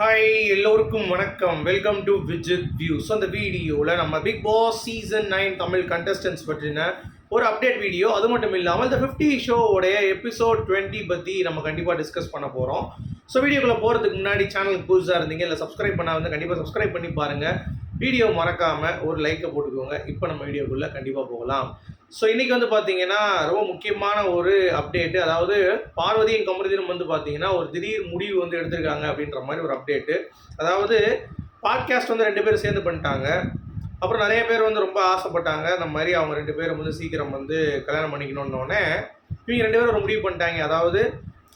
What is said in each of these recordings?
Hi எல்லோருக்கும் வணக்கம். Welcome to Vijith view. So அந்த வீடியோவில் நம்ம Bigg Boss season 9 Tamil contestants பற்றின ஒரு அப்டேட் வீடியோ, அது மட்டும் இல்லாமல் இந்த 50 ஷோவோடைய எபிசோட் 20 பற்றி நம்ம கண்டிப்பாக டிஸ்கஸ் பண்ண போகிறோம். ஸோ வீடியோக்குள்ளே போகிறதுக்கு முன்னாடி சேனலுக்கு புதுசாக இருந்தீங்க இல்லை சப்ஸ்கிரைப் பண்ணா வந்து கண்டிப்பாக சப்ஸ்கிரைப் பண்ணி பாருங்கள். வீடியோ மறக்காமல் ஒரு லைக்கை போட்டுக்கோங்க. இப்போ நம்ம வீடியோக்குள்ளே கண்டிப்பாக போகலாம். ஸோ இன்றைக்கி வந்து பார்த்தீங்கன்னா ரொம்ப முக்கியமான ஒரு அப்டேட்டு, அதாவது பார்வதியும் கமருதீனும் வந்து பார்த்தீங்கன்னா ஒரு திடீர் முடிவு வந்து எடுத்திருக்காங்க அப்படின்ற மாதிரி ஒரு அப்டேட்டு. அதாவது பாட்காஸ்ட் வந்து 2 பேரும் சேர்ந்து பண்ணிட்டாங்க. அப்புறம் நிறைய பேர் வந்து ரொம்ப ஆசைப்பட்டாங்க இந்த மாதிரி அவங்க 2 பேரும் வந்து சீக்கிரம் வந்து கல்யாணம் பண்ணிக்கணுன்னொடனே இவங்க 2 பேரும் ஒரு முடிவு பண்ணிட்டாங்க. அதாவது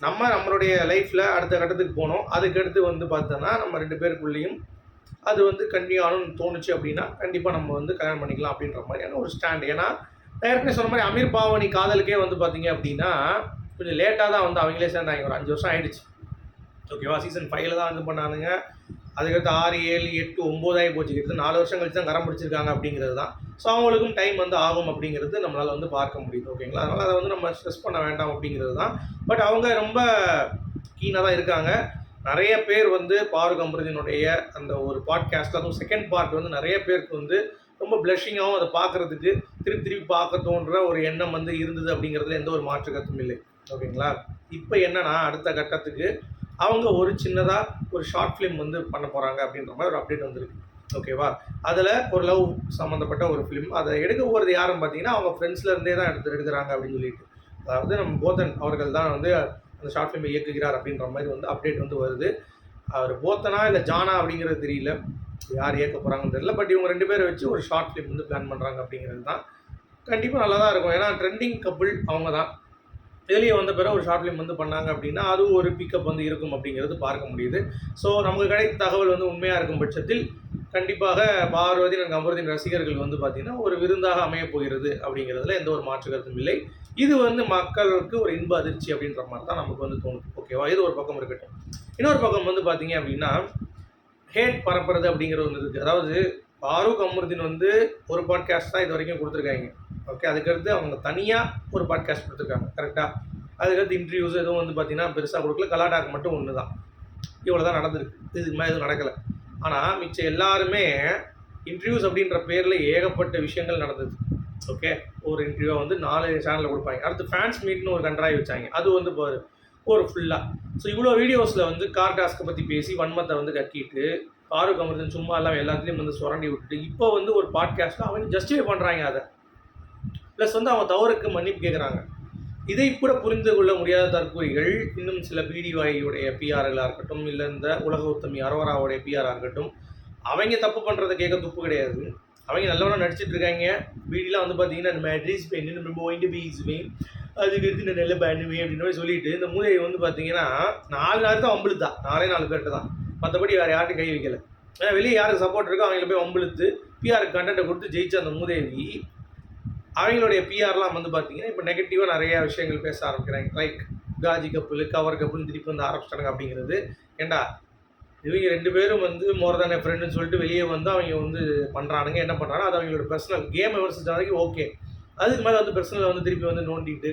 நம்மளுடைய லைஃப்பில் அடுத்த கட்டத்துக்கு போனோம், அதுக்கடுத்து வந்து பார்த்தோன்னா நம்ம 2 பேருக்குள்ளேயும் அது வந்து கண்டினியூ ஆகணும்னு தோணுச்சு அப்படின்னா கண்டிப்பாக நம்ம வந்து கல்யாணம் பண்ணிக்கலாம் அப்படின்ற மாதிரியான ஒரு ஸ்டாண்ட். ஏன்னா ஏற்கனவே சொன்ன மாதிரி அமீர் பாவனி காதலுக்கே வந்து பார்த்தீங்க அப்படின்னா கொஞ்சம் லேட்டாக தான் வந்து அவங்களே சேர்ந்தாங்க. ஒரு 5 வருஷம் ஆகிடுச்சு. ஓகேவா? சீசன் 5 தான் வந்து பண்ணானுங்க. அதுக்கடுத்து 6, 7, 8, 9 ஆகி போச்சு. கிட்டத்தட்ட 4 வருஷம் கழிச்சு தான் கரம் பிடிச்சிருக்காங்க அப்படிங்கிறது தான். ஸோ அவங்களுக்கும் டைம் வந்து ஆகும் அப்படிங்கிறது நம்மளால் வந்து பார்க்க முடியுது. ஓகேங்களா? அதனால் அதை வந்து நம்ம ஸ்ட்ரெஸ் பண்ண வேண்டாம் அப்படிங்கிறது தான். பட் அவங்க ரொம்ப கீனாக தான் இருக்காங்க. நிறைய பேர் வந்து பாரு கமருதீனுடைய அந்த ஒரு பாட்காஸ்ட்டில், அதுவும் செகண்ட் பார்ட் வந்து நிறைய பேருக்கு வந்து ரொம்ப ப்ளஷிங்காகவும் அதை பார்க்குறதுக்கு திருப்பி பார்க்க தோன்ற ஒரு எண்ணம் வந்து இருந்தது அப்படிங்கிறதுல எந்த ஒரு மாற்று கருத்தும் இல்லை. ஓகேங்களா? இப்போ என்னன்னா அடுத்த கட்டத்துக்கு அவங்க ஒரு சின்னதாக ஒரு ஷார்ட் ஃபிலிம் வந்து பண்ண போகிறாங்க அப்படின்ற மாதிரி ஒரு அப்டேட் வந்திருக்கு. ஓகேவா? அதில் ஒரு லவ் சம்மந்தப்பட்ட ஒரு ஃபிலிம். அதை எடுக்க போகிறது யாருன்னு பார்த்தீங்கன்னா அவங்க ஃப்ரெண்ட்ஸ்லேருந்தே தான் எடுக்கிறாங்க அப்படின்னு சொல்லிட்டு, அதாவது நம்ம போத்தன் அவர்கள் தான் வந்து அந்த ஷார்ட் ஃபிலிமை இயக்குகிறார் அப்படின்ற மாதிரி வந்து அப்டேட் வந்து வருது. அவர் போத்தனா இல்லை ஜானா அப்படிங்கிறது தெரியல, யார் இயக்க போகிறாங்கன்னு தெரியல. பட் இவங்க 2 பேரை வச்சு ஒரு ஷார்ட் ஃபிலிம் வந்து பிளான் பண்ணுறாங்க அப்படிங்கிறது தான். கண்டிப்பாக நல்லா தான் இருக்கும். ஏன்னா ட்ரெண்டிங் கப்புள் அவங்க தான். வெளியே வந்த பிறகு ஒரு ஷார்ட் ஃபிலிம் வந்து பண்ணாங்க அப்படின்னா அதுவும் ஒரு பிக்கப் வந்து இருக்கும் அப்படிங்கிறது பார்க்க முடியுது. ஸோ நமக்கு கிடைத்த தகவல் வந்து உண்மையாக இருக்கும் பட்சத்தில் கண்டிப்பாக பார்வதி அண்ட் கமருதீன் ரசிகர்கள் வந்து பார்த்திங்கன்னா ஒரு விருந்தாக அமையப் போகிறது அப்படிங்கிறதுல எந்த ஒரு மாற்று கருத்தும் இல்லை. இது வந்து மக்களுக்கு ஒரு இன்ப அதிர்ச்சி அப்படின்ற மாதிரி தான் நமக்கு வந்து தோணுது. ஓகேவா? இது ஒரு பக்கம் இருக்கட்டும். இன்னொரு பக்கம் வந்து பார்த்தீங்க அப்படின்னா ஹேட் பரப்புறது அப்படிங்கிறது ஒன்று இருக்குது. அதாவது பாரு கமருதீன் வந்து ஒரு பாட்காஸ்ட் தான் இது வரைக்கும் கொடுத்துருக்காங்க. ஓகே, அதுக்கடுத்து அவங்க தனியாக ஒரு பாட்காஸ்ட் கொடுத்துருக்காங்க. கரெக்டாக? அதுக்கடுத்து இன்டர்வியூஸ் எதுவும் வந்து பார்த்திங்கன்னா பெருசாக கொடுக்கல. கலாட்டாக்கு மட்டும் ஒன்று தான். இவ்வளோ தான் நடந்திருக்கு. இதுக்கு மேலே எதுவும் நடக்கலை. ஆனால் மிச்சம் எல்லாருமே இன்டர்வியூஸ் அப்படின்ற பேரில் ஏகப்பட்ட விஷயங்கள் நடந்தது. ஓகே, ஒரு இன்டர்வியூ வந்து 4 சேனலில் கொடுப்பாங்க. அடுத்து ஃபேன்ஸ் மீட்னு ஒரு கண்ட்ராய் வச்சாங்க. அது வந்து ஒரு ஃபுல்லாக. ஸோ இவ்வளோ வீடியோஸில் வந்து கார் டாஸ்க்கை பற்றி பேசி வன்மத்தை வந்து கக்கிட்டு பாரு கமருதீன் சும்மா எல்லாம் எல்லாத்துலேயும் வந்து சுரண்டி விட்டுட்டு இப்போ வந்து ஒரு பாட்காஸ்ட்டில் அவங்க ஜஸ்டிஃபை பண்ணுறாங்க. அதை ப்ளஸ் வந்து அவங்க தவறுக்கு மன்னிப்பு கேட்குறாங்க. இதை கூட புரிந்து கொள்ள முடியாத தற்கூறிகள் இன்னும் சில பிடிவாயுடைய பிஆர்களாக இருக்கட்டும், இல்லை இந்த உலக உத்தமி அரோராவுடைய பிஆராக இருக்கட்டும், அவங்க தப்பு பண்ணுறதை கேட்க துப்பு கிடையாது. அவங்க நல்லவனாக நடிச்சிட்டு இருக்காங்க. வீடியோலாம் வந்து பார்த்தீங்கன்னா இந்த மேட்ரிஸ் பெயின் நம்ம ஒயிண்டு பீஸுவேன், அதுக்கு எடுத்து நான் நல்லா பண்ணுவேன் அப்படின்ற மாதிரி சொல்லிட்டு இந்த மூதையை வந்து பார்த்தீங்கன்னா 4 நாள் தான் வம்பிழுத்தா. 4 பேர்கிட்ட தான், மற்றபடி வேறு யார்ட்டும் கை வைக்கலை. ஏன்னா வெளியே யாருக்கு சப்போர்ட் இருக்கோ அவங்கள போய் வம்பிழுத்து பிஆருக்கு கண்டென்ட்டை கொடுத்து ஜெயிச்ச அந்த மூதேவி அவங்களுடைய பிஆர்லாம் வந்து பார்த்தீங்கன்னா இப்போ நெகட்டிவாக நிறையா விஷயங்கள் பேச ஆரம்பிக்கிறாங்க. லைக் காஜி கப்புள், கவர் கப்புள்னு திருப்பி வந்து ஆரம்பிச்சிட்டாங்க அப்படிங்கிறது. ஏண்டா இவங்க 2 பேரும் வந்து மோர் தேன் எ ஃப்ரெண்டுன்னு சொல்லிட்டு வெளியே வந்து அவங்க வந்து பண்ணுறானுங்க. என்ன பண்ணுறாங்க, அது அவங்களோட பர்சனல் கேம் விமர்சித்த வரைக்கும் ஓகே. அதுக்கு மேலே வந்து பர்சனலை வந்து திருப்பி வந்து நோண்டிட்டு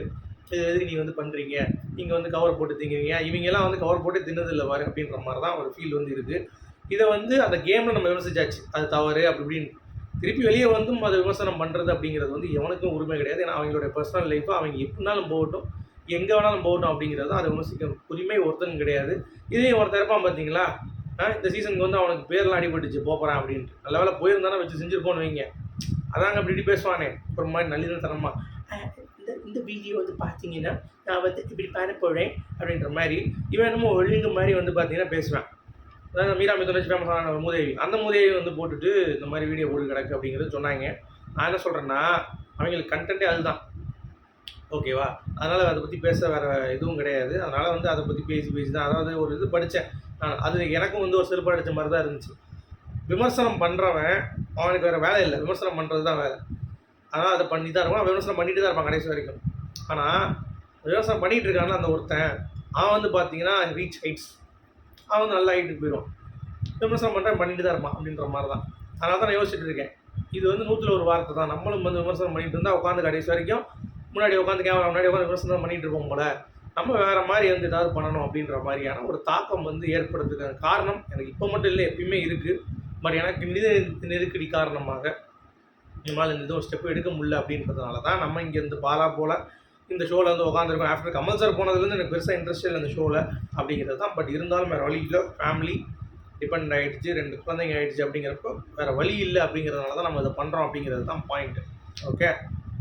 இது எதுக்கு நீங்கள் வந்து பண்ணுறீங்க, நீங்கள் வந்து கவர் போட்டு திங்குறீங்க, இவங்கெல்லாம் வந்து கவர் போட்டு தின்னதில்லை பாரு அப்படின்ற மாதிரி தான் ஒரு ஃபீல் வந்து இருக்குது. இதை வந்து அந்த கேமில் நம்ம விமர்சிச்சாச்சு, அது தவறு அப்படி இப்படின்னு. திருப்பி வெளியே வந்தும் அதை விமர்சனம் பண்ணுறது அப்படிங்கிறது வந்து எவனுக்கும் உரிமை கிடையாது. ஏன்னா அவங்களுடைய பர்சனல் லைஃப்பை அவங்க எப்படினாலும் போகட்டும், எங்கே வேணாலும் போகட்டும் அப்படிங்கிறது அதை விமர்சிக்க உரிமை ஒருத்தனும் கிடையாது. இதையும் ஒருத்தர் இருப்பான் பார்த்தீங்களா, இந்த சீசனுக்கு வந்து அவனுக்கு பேர்லாம் அடிபட்டுச்சு போகிறான் அப்படின்ட்டு. நல்ல வேலை போயிருந்தானே வச்சு செஞ்சுருப்போன்னு வைங்க. அதாங்க அப்படி பேசுவானே ஒரு மாதிரி நல்லிதனத்தனமாக, இந்த வீடியோ வந்து பார்த்தீங்கன்னா நான் வந்து இப்படி பண்ண போகிறேன் அப்படின்ற மாதிரி இவன் என்னமோ ஒழுங்கு மாதிரி வந்து பார்த்தீங்கன்னா பேசுவேன். அதாவது மீரா மிதுன் ஃபேமஸான மூதேவி, அந்த மூதேவி வந்து போட்டுட்டு இந்த மாதிரி வீடியோ போட்டு கிடக்கு அப்படிங்கிறது சொன்னாங்க. நான் என்ன சொல்கிறேன்னா அவங்களுக்கு கண்டென்ட்டே அதுதான். ஓகேவா? அதனால் அதை பற்றி பேச வேறு எதுவும் கிடையாது. அதனால் வந்து அதை பற்றி பேசி தான், அதாவது ஒரு இது படித்தேன் நான், அது எனக்கும் வந்து ஒரு செருப்பு அடித்த மாதிரி தான் இருந்துச்சு. விமர்சனம் பண்ணுறவன் அவனுக்கு வேறு வேலை இல்லை, விமர்சனம் பண்ணுறது தான் வேலை. அதனால் அதை பண்ணி தான் இருப்பான், விமர்சனம் பண்ணிட்டு தான் இருப்பான் கடைசி வரைக்கும். ஆனால் விமர்சனம் பண்ணிகிட்டு இருக்கான்னு அந்த ஒருத்தன் அவன் வந்து பார்த்தீங்கன்னா ரீச் ஹைட்ஸ், அவன் வந்து நல்ல ஹைட்டுக்கு போயிடுவான். விமர்சனம் பண்ணுறேன் பண்ணிட்டு தான் இருப்பான் அப்படின்ற மாதிரி தான். அதனால தான் நான் யோசிச்சுட்டு இருக்கேன், இது வந்து 100ல் ஒரு வார்த்தை தான். நம்மளும் வந்து விமர்சனம் பண்ணிட்டு இருந்தால் உட்காந்து கடைசி வரைக்கும் முன்னாடி உட்காந்து கேமரா முன்னாடி உட்காந்து விமர்சனம் பண்ணிகிட்டு இருப்போம் போல. நம்ம வேறு மாதிரி வந்து ஏதாவது பண்ணணும் அப்படின்ற மாதிரியான ஒரு தாக்கம் வந்து ஏற்படுறதுக்கான காரணம் எனக்கு இப்போ மட்டும் இல்லை, எப்பயுமே இருக்குது. பட் எனக்கு நெருக்கடி காரணமாக நம்மளால் இந்த ஒரு ஸ்டெப்பு எடுக்க முடியல அப்படின்றதுனால தான் நம்ம இங்கேருந்து பாலா போல் இந்த ஷோவில் வந்து உட்காந்துருக்கோம். ஆஃப்டர் கமல் சார் போனதுலேருந்து எனக்கு பெருசாக இன்ட்ரெஸ்ட் இல்லை இந்த ஷோவில் அப்படிங்கிறது தான். பட் இருந்தாலும் வேறு வழி இல்லை, ஃபேமிலி டிபெண்ட் ஆகிடுச்சு, 2 குழந்தைங்க ஆகிடுச்சு. அப்படிங்கிறப்போ வேறு வழி இல்லை அப்படிங்கிறதுனால தான் நம்ம இதை பண்ணுறோம் அப்படிங்கிறது தான் பாயிண்ட்டு. ஓகே,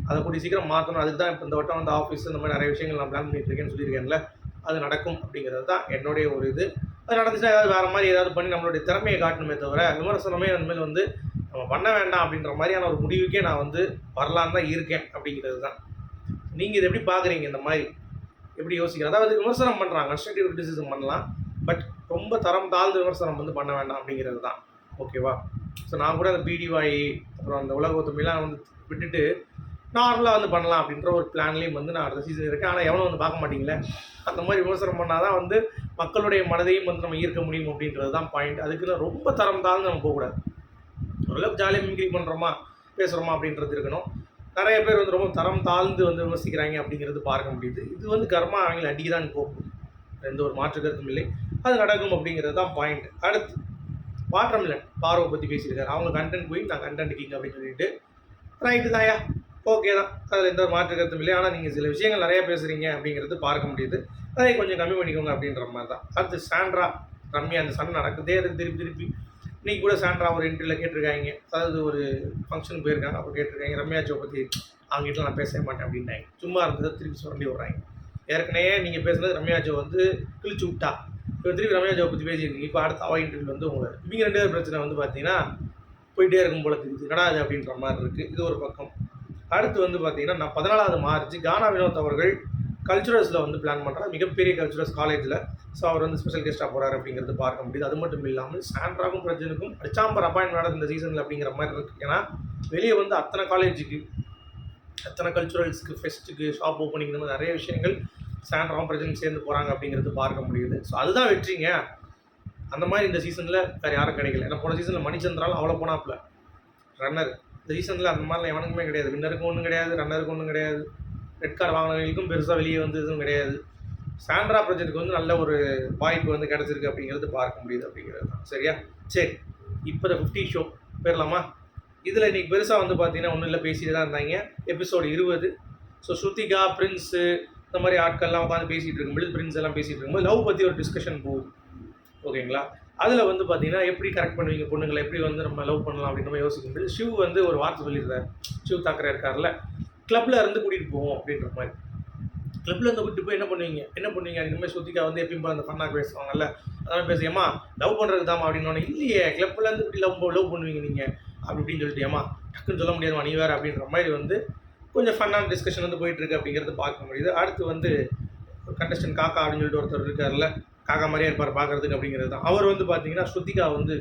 அதை கூடிய சீக்கிரம் மாற்றணும். அதுக்கு தான் இப்போ இந்த வட்டம் வந்து ஆஃபீஸ் இந்த மாதிரி நிறைய விஷயங்கள் நான் பிளான் பண்ணிட்டுருக்கேன்னு சொல்லியிருக்கேன்ல, அது நடக்கும் அப்படிங்கிறது தான் என்னுடைய ஒரு இது. அது நடந்துச்சுன்னா ஏதாவது வேறு மாதிரி ஏதாவது பண்ணி நம்மளுடைய திறமையை காட்டணுமே தவிர விமர்சனமே அந்தமாதிரி வந்து நம்ம பண்ண வேண்டாம் அப்படின்ற மாதிரியான ஒரு முடிவுக்கே நான் வந்து வரலான்னு தான் இருக்கேன் அப்படிங்கிறது தான். நீங்கள் இதை எப்படி பார்க்குறீங்க? இந்த மாதிரி எப்படி யோசிக்கிறேன்? அதாவது விமர்சனம் பண்ணுறாங்க, கன்ஸ்ட்ரக்டிவ் கிரிட்டிசிசம் பண்ணலாம், பட் ரொம்ப தரம் தாழ்ந்து விமர்சனம் வந்து பண்ண வேண்டாம் அப்படிங்கிறது தான். ஓகேவா? ஸோ நான் கூட அந்த பிடிவாய் அப்புறம் அந்த உலக ஒத்துமையெல்லாம் வந்து விட்டுட்டு நார்மலாக வந்து பண்ணலாம் அப்படின்ற ஒரு பிளான்லேயும் வந்து நான் அடுத்த சீசன் இருக்கேன். ஆனால் எவனும் வந்து பார்க்க மாட்டீங்களே, அந்த மாதிரி விமர்சனம் பண்ணால் தான் வந்து மக்களுடைய மனதையும் வந்து நம்ம ஈர்க்க முடியும் அப்படின்றது தான் பாயிண்ட். அதுக்குன்னு ரொம்ப தரம் தாழ்ந்து நம்ம போகக்கூடாது. ஓரளவுக்கு ஜாலியாக மிமிக்ரி பண்ணுறோமா பேசுகிறோமா அப்படின்றது இருக்கணும். நிறைய பேர் வந்து ரொம்ப தரம் தாழ்ந்து வந்து விமர்சிக்கிறாங்க அப்படிங்கிறது பார்க்க முடியுது. இது வந்து கர்மா அவங்களை அடிக்க தான் போகும், எந்த ஒரு மாற்று கருத்தும் இல்லை, அது நடக்கும் அப்படிங்கிறது தான் பாயிண்ட். அடுத்து வாட்டர்மெலன் பார்வை பற்றி பேசியிருக்காரு. அவங்க கண்டென்ட் போய் நான் கண்டென்ட் கிங் அப்படின்னு சொல்லிட்டு ரைட்டு தாயா, ஓகே தான், அதில் எந்த ஒரு மாற்று கருத்தும் இல்லை. ஆனால் நீங்கள் சில விஷயங்கள் நிறையா பேசுகிறீங்க அப்படிங்கிறது பார்க்க முடியுது, அதை கொஞ்சம் கம்மி பண்ணிக்கோங்க அப்படின்ற மாதிரி தான். அடுத்து சாண்ட்ரா ரம்யா, அந்த சண்டை நடக்குதே, அது திருப்பி இன்றைக்கி கூட சாண்ட்ரா ஒரு இன்டர்வியூவில் கேட்டிருக்காங்க. அதாவது ஒரு ஃபங்க்ஷனுக்கு போயிருக்காங்க, அப்போ கேட்டிருக்காங்க ரம்யா ஜோ பற்றி அவங்ககிட்ட நான் பேச மாட்டேன் அப்படின்ட்டாங்க. சும்மா இருந்ததை திருப்பி சொல்லி விட்றாங்க. ஏற்கனவே நீங்கள் பேசுனது ரம்யா ஜோ வந்து கிழிச்சு விட்டா, இப்போ திருப்பி ரம்யா ஜோ பற்றி பேசியிருக்கீங்க. இப்போ அடுத்த அவ இன்டர்வியூ வந்து உங்களை இவங்க 2 பேர் பிரச்சனை வந்து பார்த்தீங்கன்னா போயிட்டே இருக்கும் போல தெரியுது, கிடையாது அப்படின்ற மாதிரி இருக்குது. இது ஒரு பக்கம். அடுத்து வந்து பார்த்தீங்கன்னா நான் 14வது மார்ச் கானா வினோத் அவர்கள் கல்ச்சுரல்ஸில் வந்து பிளான் பண்ணுறாரு, மிகப்பெரிய கல்ச்சுரல்ஸ் காலேஜில். ஸோ அவர் வந்து ஸ்பெஷல் கெஸ்ட்டாக போகிறார் அப்படிங்கிறது பார்க்க முடியுது. அது மட்டும் இல்லாமல் சாண்ட்ராவும் பிரஜனுக்கும் அடிச்சாம்பர் அப்பாயின்ட் நடந்த இந்த சீசனில் அப்படிங்கிற மாதிரி இருக்குது. ஏன்னா வெளியே வந்து அத்தனை காலேஜுக்கு, அத்தனை கல்ச்சுரல்ஸுக்கு, ஃபெஸ்ட்டுக்கு, ஷாப் ஓப்பனிங், இந்த மாதிரி நிறைய விஷயங்கள் சாண்ட்ராவும் பிரஜனும் சேர்ந்து போகிறாங்க அப்படிங்கிறது பார்க்க முடியுது. ஸோ அதுதான் வெற்றிங்க. அந்த மாதிரி இந்த சீசனில் வேறு யாரும் கிடைக்கல. ஏன்னா போன சீசனில் மணிச்சந்திராலும் அவ்வளோ போனாப்புல ரன்னர். இந்த சீசனில் அந்த மாதிரிலாம் எவனுக்குமே கிடையாது. வின்னருக்கும் ஒன்றும் கிடையாது, ரன்னருக்கும் ஒன்றும் கிடையாது, ரெட் கார்டு வாங்கினவங்களுக்கும் பெருசாக வெளியே வந்து எதுவும் கிடையாது. சாண்ட்ரா ப்ராஜெக்ட்டுக்கு வந்து நல்ல ஒரு வாய்ப்பு வந்து கிடச்சிருக்கு அப்படிங்கிறது பார்க்க முடியுது அப்படிங்கிறது தான். சரியா? சரி, இப்போ இந்த 50 ஷோ போயிடலாமா? இதில் இன்றைக்கி பெருசாக வந்து பார்த்தீங்கன்னா ஒன்றும் இல்லை, பேசிட்டு தான் இருந்தாங்க. எபிசோடு 20. ஸோ ஸ்ருத்திகா, பிரின்ஸு, இந்த மாதிரி ஆட்கள்லாம் உட்காந்து பேசிகிட்டு இருக்கும்போது, பிரின்ஸ் எல்லாம் பேசிகிட்டு இருக்கும்போது லவ் பற்றி ஒரு டிஸ்கஷன் போகுது. ஓகேங்களா? அதில் வந்து பார்த்தீங்கன்னா எப்படி கரெக்ட் பண்ணுவீங்க பொண்ணுங்களை, எப்படி வந்து நம்ம லவ் பண்ணலாம் அப்படின்னு நம்ம யோசிக்கும்போது ஷிவ் வந்து ஒரு வார்த்தை சொல்லியிருந்தார். ஷிவ் தாக்கரே இருக்கார்ல, கிளப்பில் இருந்து கூட்டிகிட்டு போவோம் அப்படின்ற மாதிரி. கிளப்பில் இருந்து கூட்டிட்டு போய் என்ன பண்ணுவீங்க அப்படின்ற மாதிரி ஸ்ருதிகா வந்து எப்பயும் போல அந்த ஃபன்னாக பேசுவாங்கல்ல, அதெல்லாம் பேசுயம்மா லவ் பண்ணுறது தாம்மா அப்படின்னு. இல்லையே, கிளப்பில் இருந்து இப்படி லவ் பண்ணுவீங்க நீங்கள் அப்படி இப்படின்னு சொல்லிட்டு, ஏமா டக்குன்னு சொல்ல முடியாதுமா நீ வேறு அப்படின்ற மாதிரி வந்து கொஞ்சம் ஃபன்னான டிஸ்கஷன் வந்து போயிட்டுருக்கு அப்படிங்கிறது பார்க்க முடியுது. அடுத்து வந்து கண்டஸ்டன்ட் காக்கா அப்படின்னு சொல்லிட்டு ஒருத்தர் இருக்கார்ல, காக்கா மாதிரியே இருப்பார் பார்க்குறதுக்கு அப்படிங்கிறது தான். அவர் வந்து பார்த்தீங்கன்னா ஸ்ருதிகா வந்து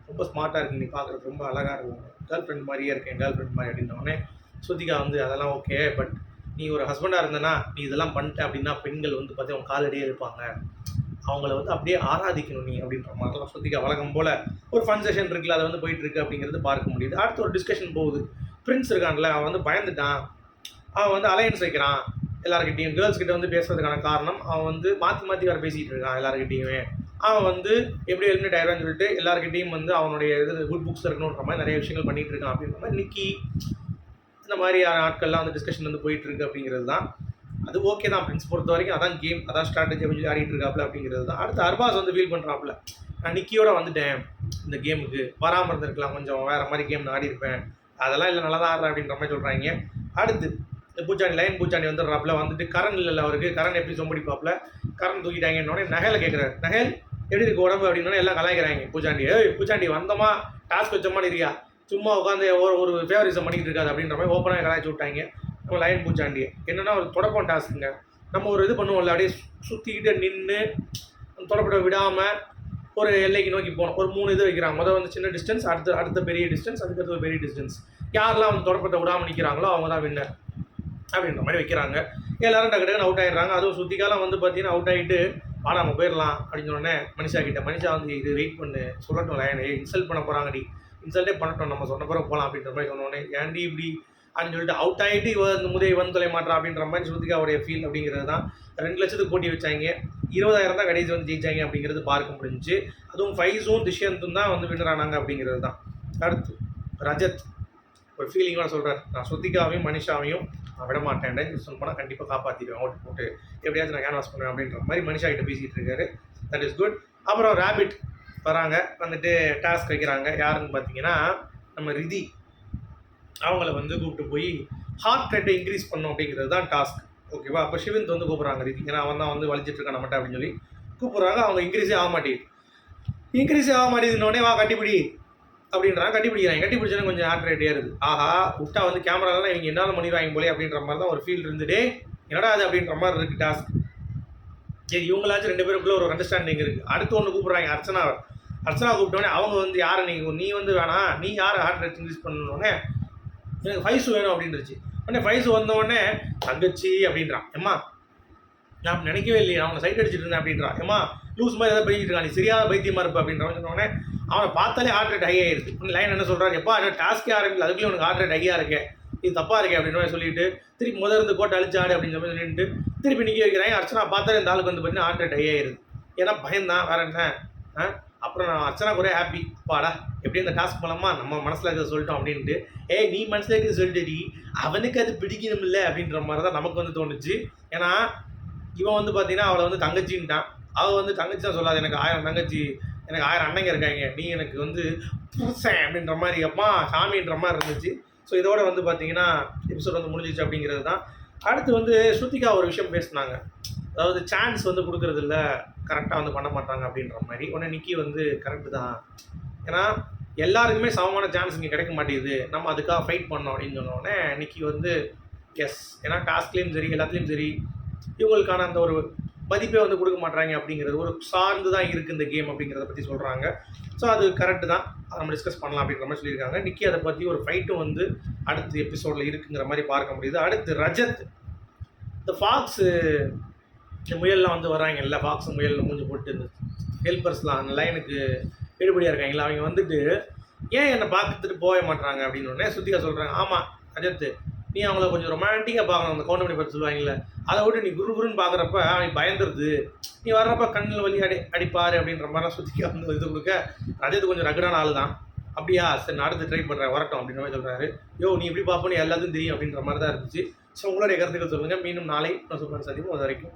ரொம்ப ஸ்மார்ட்டாக இருக்கு, நீ பார்க்குறது ரொம்ப அழகாக இருக்கும், கேர்ள் ஃப்ரெண்ட் மாதிரியே இருக்கேன், கேர்ள் ஃப்ரெண்ட் மாதிரி அப்படின்னோடனே ஸ்ருதிகா வந்து அதெல்லாம் ஓகே, பட் நீ ஒரு ஹஸ்பண்டாக இருந்தனா நீ இதெல்லாம் பண்ணிட்ட அப்படின்னா பெண்கள் வந்து பார்த்தீங்கன்னா அவங்க காலடியே இருப்பாங்க, அவங்கள வந்து அப்படியே ஆராதிக்கணும் நீ அப்படின்ற மாதிரிலாம் ஸ்ருதிகா வழக்கம் போல் ஒரு ஃபன் செஷன் இருக்குல்ல, அதை வந்து போயிட்டுருக்கு அப்படிங்கிறது பார்க்க முடியுது. அடுத்து ஒரு டிஸ்கஷன் போகுது. பிரின்ஸ் இருக்கான்ல, அவன் வந்து பயந்துட்டான், அவன் வந்து அலையன்ஸ் வைக்கிறான் எல்லாருக்கிட்டையும். கேர்ள்ஸ் கிட்ட வந்து பேசுறதுக்கான காரணம் அவன் வந்து மாற்றி வேறு பேசிகிட்டு இருக்கான் எல்லாருக்கிட்டையுமே. அவன் வந்து எப்படி எலிமினேட் ஆயிடுறான்னு சொல்லிட்டு எல்லாருக்கிட்டையும் வந்து அவனுடைய இது குட் புக்ஸ் இருக்கணுன்ற மாதிரி நிறைய விஷயங்கள் பண்ணிகிட்டு இருக்கான் அப்படின்ற மாதிரி நிக்கி இந்த மாதிரி ஆட்கள்லாம் வந்து டிஸ்கஷன் வந்து போயிட்டுருக்கு அப்படிங்கிறது தான். அது ஓகே தான், பிரின்ஸ் பொறுத்த வரைக்கும் அதான் கேம், அதான் ஸ்ட்ராட்டஜி அப்படின்னு ஆடிட்டு இருக்காப்புல அப்படிங்கிறது தான். அடுத்து அர்பாஸ் வந்து ஃபீல் பண்ணுறாப்புல, நான் நிக்கியோட வந்துட்டேன் இந்த கேமுக்கு, வராமல் இருந்திருக்கலாம், கொஞ்சம் வேறு மாதிரி கேம் நான் ஆடி இருப்பேன், அதெல்லாம் இல்லை நல்லா தான் ஆடுறேன் அப்படின்ற மாதிரி சொல்கிறாங்க. அடுத்து இந்த பூச்சாண்டி லைன் பூச்சாண்டி வந்துடுறாப்புல, வந்துட்டு கரண் இல்லை அவருக்கு, கரண் எப்படி சொம்பிடிப்பாப்புல, கரண் தூக்கிட்டாங்கன்னொடனே நகையில கேட்குறாரு, நகைல் எப்படி இருக்கு உடம்பு அப்படின்னோடனே எல்லாம் கலாய்க்கிறாங்க. பூச்சாண்டி, பூச்சாண்டி வந்தோமா டாஸ்க் வச்ச மாதிரி இருக்கியா, சும்மா உட்காந்து ஒரு ஃபேவரிசம் பண்ணிக்கிட்டு இருக்காது அப்படின்ற மாதிரி ஓப்பனாக கலாய்ச்சி விட்டாங்க நம்ம லைன் பூச்சாண்டியை. என்னென்னா ஒரு தொடப்பம் டாஸ்க்குங்க, நம்ம ஒரு இது பண்ணுவோம்ல, அப்படியே சுற்றிக்கிட்டு நின்று தொடப்பட விடாமல் ஒரு எல்லைக்கு நோக்கி போகணும். ஒரு 3 இது வைக்கிறாங்க, முதல் வந்து சின்ன டிஸ்டன்ஸ், அடுத்த பெரிய டிஸ்டன்ஸ், அதுக்கடுத்து ஒரு பெரிய டிஸ்டன்ஸ். யாரெல்லாம் வந்து தொடப்பத்தை விடாமல் நிற்கிறாங்களோ அவங்க தான் வின்னர் அப்படின்ற மாதிரி வைக்கிறாங்க. எல்லோரும் டக்குன்னு அவுட் ஆகிடுறாங்க. அதுவும் சுற்றிக்காலம் வந்து பார்த்தீங்கன்னா அவுட் ஆகிட்டு வாடா நம்ம போயிடலாம் அப்படின்னு சொன்னோடனே மனிஷா கிட்ட, மனிஷா வந்து இது வெயிட் பண்ணு சொல்லட்டும் லைன், இன்சல்ட் பண்ண போகிறாங்கடி, இன்சல்ட்டே பண்ணட்டும் நம்ம சொன்ன பிறகு போகலாம் அப்படின்ற மாதிரி சொன்னோடனே, ஏன்டி இப்படி அப்படின்னு சொல்லிட்டு அவுட் ஆகிட்டு இவன் தொலை மாட்டா அப்படின்ற மாதிரி ஸ்ருதிகாவுடைய ஃபீல் அப்படிங்கிறது தான். 2 லட்சத்துக்கு போட்டி வச்சாங்க, 20,000 தான் கடைசி வந்து ஜெயிச்சாங்க அப்படிங்கிறது பார்க்க முடிஞ்சிச்சு. அதுவும் ஃபைஸும் திஷ்யந்தும் தான் வந்து வின்னர் ஆனாங்க அப்படிங்கிறது தான். அடுத்து ரஜத் ஒரு ஃபீலிங்கோட சொல்கிறார், நான் ஸ்ருதிகாவையும் மனிஷாவையும் நான் விட மாட்டேன், சொன்ன போனால் கண்டிப்பாக காப்பாற்றிடுவேன், ஓட்டு போட்டு எப்படியாச்சும் நான் கேன்வாஸ் பண்ணுவேன் அப்படின்ற மாதிரி மனிஷா கிட்ட பேசிகிட்டு இருக்காரு. That is good. அப்புறம் ரேபிட் வராங்க, வந்துட்டு டாஸ்க் வைக்கிறாங்க. யாருன்னு பார்த்தீங்கன்னா நம்ம ரிதி, அவங்கள வந்து கூப்பிட்டு போய் ஹார்ட் ரேட்டை இன்க்ரீஸ் பண்ணும் அப்படிங்கிறது தான் டாஸ்க். ஓகேவா? அப்போ சிவந்த் வந்து கூப்பிட்றாங்க ரிதி, ஏன்னா அவன் தான் வந்து வலிச்சிட்டு இருக்கான் நம்மகிட்ட அப்படின்னு சொல்லி கூப்பிட்றாங்க. அவங்க இன்க்ரீஸே ஆக மாட்டேங்குதுன்னொடனே வா கட்டிப்பிடி அப்படின்றாங்க. கட்டி பிடிச்சோன்னே கொஞ்சம் ஹார்ட் ரேட் ஏறுது. ஆஹா விட்டா வந்து கேமராலாம் இவங்க என்னால் பண்ணிடுவாங்க போலே அப்படின்ற மாதிரி தான் ஒரு ஃபீல் இருந்துட்டு என்னடா அது அப்படின்ற மாதிரி இருக்குது டாஸ்க். சரி இவங்களாச்சும் 2 பேருக்குள்ளே ஒரு அண்டர்ஸ்டாண்டிங் இருக்குது. அடுத்து ஒன்று கூப்பிட்றாங்க அர்ச்சனா கூப்பிட்டோடனே அவங்க வந்து யாரை நீ வந்து வேணாம், நீ யாரை ஹார்ட் ரேட் இன்க்ரீஸ் பண்ணணுன்னே எனக்கு ஃபைஸு வேணும் அப்படின்ருச்சு. உடனே ஃபைஸு வந்தோடனே தங்கச்சி அப்படின்றான். ஏம்மா நான் நினைக்கவே இல்லையே, அவனை சைட் அடிச்சுட்டு இருந்தேன் அப்படின்றான். ஏம்மா லூஸ் மாதிரி எதாவது பண்ணிட்டு இருக்கான், நீ சரியாக பைத்தியமாக இருப்ப அப்படின்றவன் சொன்னோடனே அவனை பார்த்தாலே ஹார்ட் ரேட் ஹை ஆயிடுது. லைன் என்ன சொல்கிறாரு, எப்பா டாஸ்க்கே ஆரம்பிக்கல அதுக்குள்ளே உனக்கு ஹார்ட் ரேட் ஹையாக இருக்கே, இது தப்பாக இருக்கே அப்படின்ற மாதிரி சொல்லிட்டு திருப்பி இருந்து கோட்டை அழிச்சாடு அப்படின்னு சொல்லி நின்றுட்டு திருப்பி நிற்க வைக்கிறாங்க. அர்ச்சனா பார்த்தாலே இந்த ஆளுக்கு வந்து பார்த்தீங்கன்னா ஹார்ட் ரேட் ஹை ஆயிடுது. ஏன்னா பயந்தான் வேற என்ன. அப்புறம் நான் அர்ச்சனா கூட ஹாப்பி, அப்பாடா எப்படி அந்த டாஸ்க் மூலமா நம்ம மனசில் இருக்கிறத சொல்லிட்டோம் அப்படின்ட்டு. நீ மனசில் இருக்கிறது சொல்லிட்டு அவனுக்கு அது பிடிக்கணும் இல்லை அப்படின்ற மாதிரி தான் நமக்கு வந்து தோணுச்சு. ஏன்னா இவன் வந்து பார்த்தீங்கன்னா அவளை வந்து தங்கச்சின்ட்டான். அவள் வந்து தங்கச்சி தான் சொல்லாது, எனக்கு 1000 தங்கச்சி, எனக்கு 1000 அண்ணங்க இருக்காங்க, நீ எனக்கு வந்து புருஷன் அப்படின்ற மாதிரி அம்மா சாமின்ற மாதிரி இருந்துச்சு. ஸோ இதோட வந்து பார்த்தீங்கன்னா எபிசோட் வந்து முடிஞ்சிச்சு அப்படிங்கிறது தான். அடுத்து வந்து ஸ்ருதிகா ஒரு விஷயம் பேசினாங்க, அதாவது சான்ஸ் வந்து கொடுக்குறது இல்லை, கரெக்டாக வந்து பண்ண மாட்டாங்க அப்படின்ற மாதிரி. உடனே நிக்கி வந்து கரெக்டு தான், ஏன்னா எல்லாருக்குமே சமமான சான்ஸ் இங்கே கிடைக்க மாட்டேங்குது, நம்ம அதுக்காக ஃபைட் பண்ணோம் அப்படின்னு சொன்னோடனே நிக்கி வந்து எஸ், ஏன்னா டாஸ்க்லேயும் சரி எல்லாத்துலேயும் சரி இவங்களுக்கான அந்த ஒரு மதிப்பே வந்து கொடுக்க மாட்டாங்க அப்படிங்கிறது ஒரு சார்ந்து தான் இருக்குது இந்த கேம் அப்படிங்கிறத பற்றி சொல்கிறாங்க. ஸோ அது கரெக்டு தான், அதை நம்ம டிஸ்கஸ் பண்ணலாம் அப்படின்ற மாதிரி சொல்லியிருக்காங்க. நிக்கி அதை பற்றி ஒரு ஃபைட்டும் வந்து அடுத்த எபிசோடில் இருக்குங்கிற மாதிரி பார்க்க முடியுது. அடுத்து ரஜத், இந்த ஃபாக்ஸு இந்த முயல்லாம் வந்து வராங்கல்ல, ஃபாக்ஸு முயலில் மூஞ்சி போட்டு இந்த ஹெல்பர்ஸ்லாம் அந்த லைனுக்கு எடுபடியாக இருக்காங்களா, அவங்க வந்துட்டு ஏன் என்னை பார்த்துட்டு போக மாட்டாங்க அப்படின்னு உடனே ஸ்ருதிகா சொல்கிறாங்க, ஆமாம் ரஜத் நீ அவங்கள கொஞ்சம் ரொமான்டிக்காக பார்க்கணும், அந்த கவுண்டமணி பற்றி சொல்லுவாங்கல்ல, அதை விட்டு நீ குருன்னு பார்க்குறப்ப அவன் பயந்துருது, நீ வர்றப்ப கண்ணில் வலி அடிப்பார் அப்படின்ற மாதிரிலாம் ஸ்ருதிகா வந்து இது கொடுக்க. ரஜத் கொஞ்சம் ரகடான ஆள் தான். அப்படியா சரி நான் அடுத்து ட்ரை பண்ணுறேன் வரட்டும் அப்படின்ற மாதிரி சொல்கிறாரு. நீ எப்படி பார்ப்போன்னு எல்லாத்தையும் தெரியும் அப்படின்ற மாதிரி தான் இருந்துச்சு. ஸோ உங்களுடைய கருத்துக்கள் சொல்லுங்கள். மீண்டும் நாளை நான் சொல்கிறேன் சந்திப்போம். அது வரைக்கும்